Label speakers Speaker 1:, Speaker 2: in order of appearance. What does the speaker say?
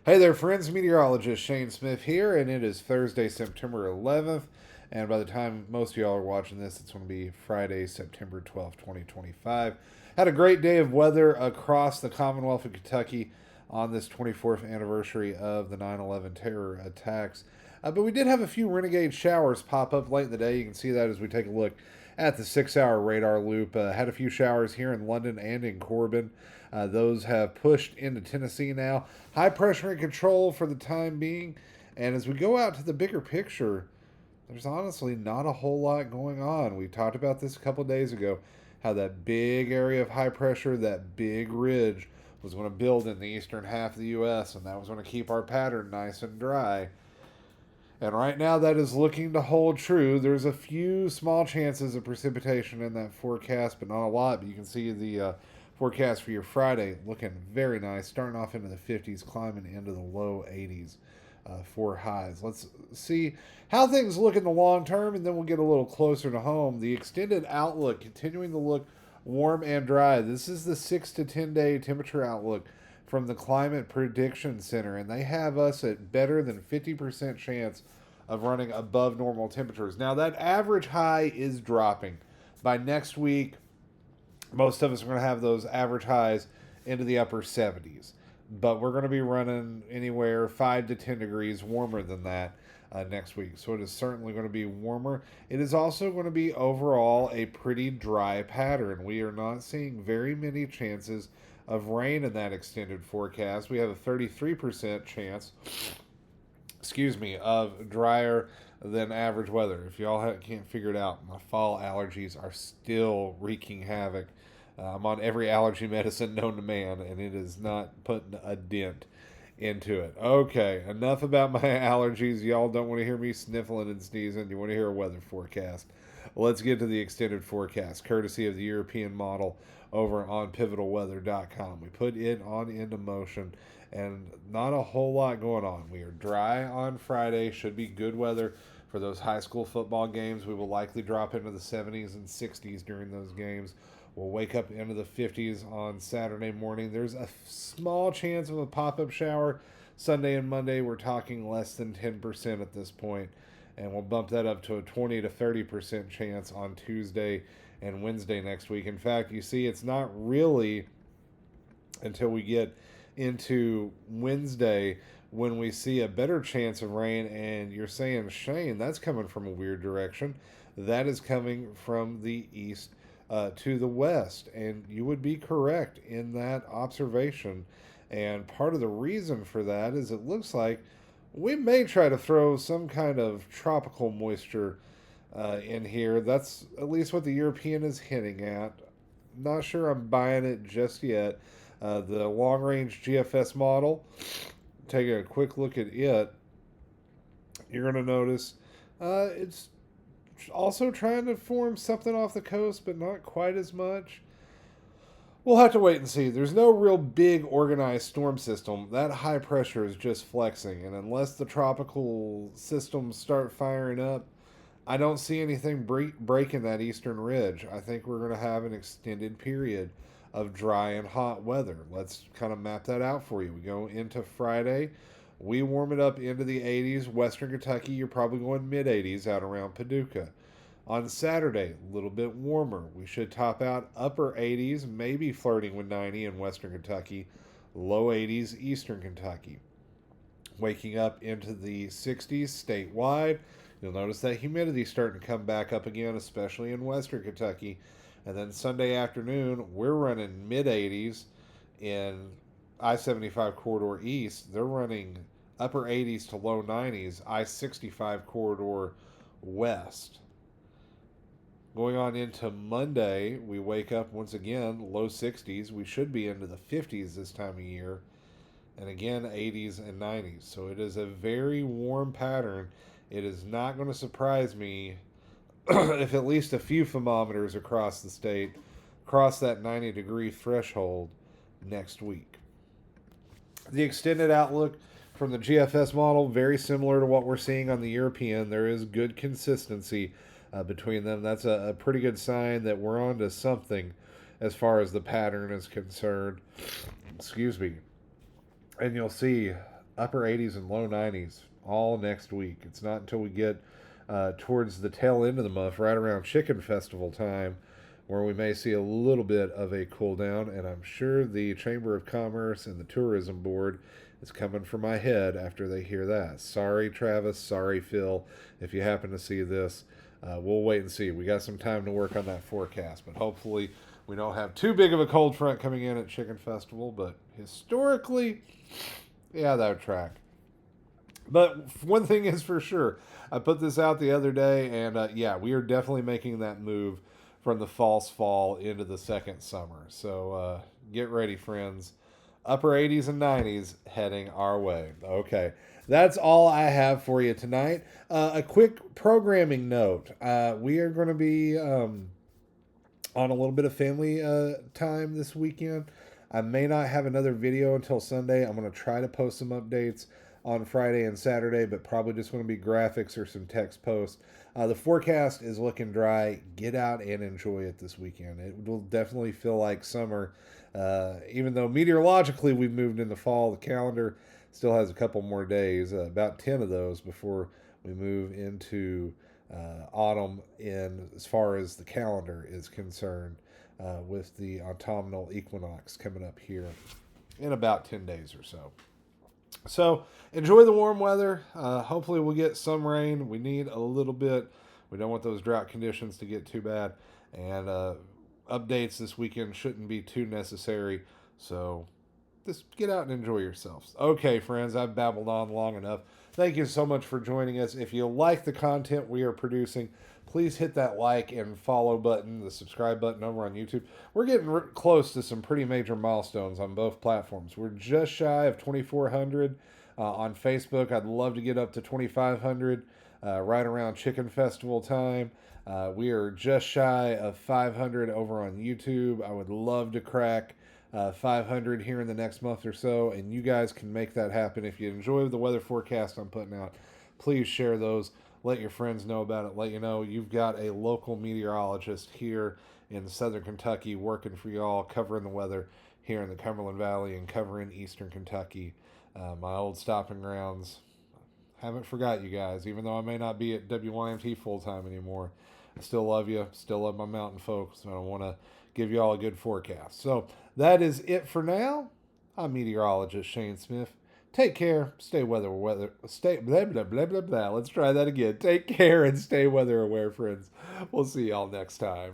Speaker 1: Hey there, friends. Meteorologist Shane Smith here, and it is Thursday, September 11th. And by the time most of y'all are watching this, it's going to be Friday, September 12th, 2025. Had a great day of weather across the Commonwealth of Kentucky on this 24th anniversary of the 9/11 terror attacks. But we did have a few renegade showers pop up late in the day. You can see that as we take a look at the 6 hour radar loop. Had a few showers here in London and in Corbin. Those have pushed into Tennessee now. High pressure and control for the time being. And as we go out to the bigger picture, there's honestly not a whole lot going on. We talked about this a couple of days ago, how that big area of high pressure, that big ridge, was going to build in the eastern half of the U.S., and that was going to keep our pattern nice and dry. And right now, that is looking to hold true. There's a few small chances of precipitation in that forecast, but not a lot. But you can see the forecast for your Friday looking very nice, starting off into the 50s, climbing into the low 80s for highs. Let's see how things look in the long term, and then we'll get a little closer to home. The extended outlook continuing to look warm and dry. This is the 6 to 10 day temperature outlook from the Climate Prediction Center, and they have us at better than 50% chance of running above normal temperatures. Now, that average high is dropping. By next week, most of us are going to have those average highs into the upper 70s, but we're going to be running anywhere 5 to 10 degrees warmer than that next week. So it is certainly going to be warmer. It is also going to be overall a pretty dry pattern. We are not seeing very many chances of rain in that extended forecast. We have a 33% chance, of drier than average weather. If y'all can't figure it out, my fall allergies are still wreaking havoc. I'm on every allergy medicine known to man, and it is not putting a dent into it. Okay, enough about my allergies. Y'all don't want to hear me sniffling and sneezing. You want to hear a weather forecast. Let's get to the extended forecast, courtesy of the European model over on pivotalweather.com. We put it on into motion, and not a whole lot going on. We are dry on Friday, should be good weather for those high school football games. We will likely drop into the 70s and 60s during those games. We'll wake up into the 50s on Saturday morning. There's a small chance of a pop up shower Sunday and Monday. We're talking less than 10% at this point, and we'll bump that up to a 20 to 30% chance on Tuesday and Wednesday next week. In fact, you see, it's not really until we get into Wednesday when we see a better chance of rain. And you're saying, Shane, that's coming from a weird direction. That is coming from the east to the west, and you would be correct in that observation. And part of the reason for that is it looks like we may try to throw some kind of tropical moisture in here. That's at least what the European is hinting at. Not sure I'm buying it just yet. The long range GFS model, taking a quick look at it, you're going to notice it's also trying to form something off the coast, but not quite as much. We'll have to wait and see. There's no real big organized storm system. That high pressure is just flexing, and unless the tropical systems start firing up, I don't see anything breaking that eastern ridge. I think we're going to have an extended period of dry and hot weather. Let's kind of map that out for you. We go into Friday. We warm it up into the 80s. Western Kentucky, you're probably going mid 80s out around Paducah. On Saturday, a little bit warmer. We should top out upper 80s, maybe flirting with 90 in Western Kentucky, low 80s Eastern Kentucky. Waking up into the 60s statewide. You'll notice that humidity starting to come back up again, especially in Western Kentucky. And then Sunday afternoon, we're running mid 80s in I 75 corridor east. They're running upper 80s to low 90s, I 65 corridor west. Going on into Monday, we wake up once again, low 60s. We should be into the 50s this time of year. And again, 80s and 90s. So it is a very warm pattern. It is not going to surprise me if at least a few thermometers across the state cross that 90-degree threshold next week. The extended outlook from the GFS model, very similar to what we're seeing on the European. There is good consistency between them. That's a pretty good sign that we're on to something as far as the pattern is concerned. Excuse me. And you'll see upper 80s and low 90s all next week. It's not until we get towards the tail end of the month, right around Chicken Festival time, where we may see a little bit of a cool down. And I'm sure the Chamber of Commerce and the Tourism Board is coming for my head after they hear that. Sorry, Travis. Sorry, Phil. If you happen to see this, we'll wait and see. We got some time to work on that forecast, but hopefully we don't have too big of a cold front coming in at Chicken Festival. But historically, yeah, that would track. But one thing is for sure, I put this out the other day, and yeah, we are definitely making that move from the false fall into the second summer. So get ready, friends. Upper 80s and 90s heading our way. Okay, that's all I have for you tonight. A quick programming note. We are going to be on a little bit of family time this weekend. I may not have another video until Sunday. I'm going to try to post some updates on Friday and Saturday, but probably just going to be graphics or some text posts. The forecast is looking dry. Get out and enjoy it this weekend. It will definitely feel like summer. Even though meteorologically we've moved into fall, the calendar still has a couple more days, about 10 of those before we move into autumn in as far as the calendar is concerned, with the autumnal equinox coming up here in about 10 days or so. So enjoy the warm weather. Hopefully we'll get some rain. We need a little bit. We don't want those drought conditions to get too bad. And updates this weekend shouldn't be too necessary. So just get out and enjoy yourselves. Okay, friends, I've babbled on long enough. Thank you so much for joining us. If you like the content we are producing, please hit that like and follow button, the subscribe button over on YouTube. We're getting close to some pretty major milestones on both platforms. We're just shy of 2,400 on Facebook. I'd love to get up to 2,500 right around Chicken Festival time. We are just shy of 500 over on YouTube. I would love to crack 500 here in the next month or so, and you guys can make that happen. If you enjoy the weather forecast I'm putting out, please share those. Let your friends know about it. Let you know you've got a local meteorologist here in southern Kentucky working for y'all, covering the weather here in the Cumberland Valley and covering eastern Kentucky. My old stopping grounds. Haven't forgot you guys, even though I may not be at WYMT full-time anymore. I still love you. Still love my mountain folks. And I want to give you all a good forecast. So that is it for now. I'm meteorologist Shane Smith. Take care. Stay stay blah, blah, blah, blah, blah. Let's try that again. Take care and stay weather aware, friends. We'll see y'all next time.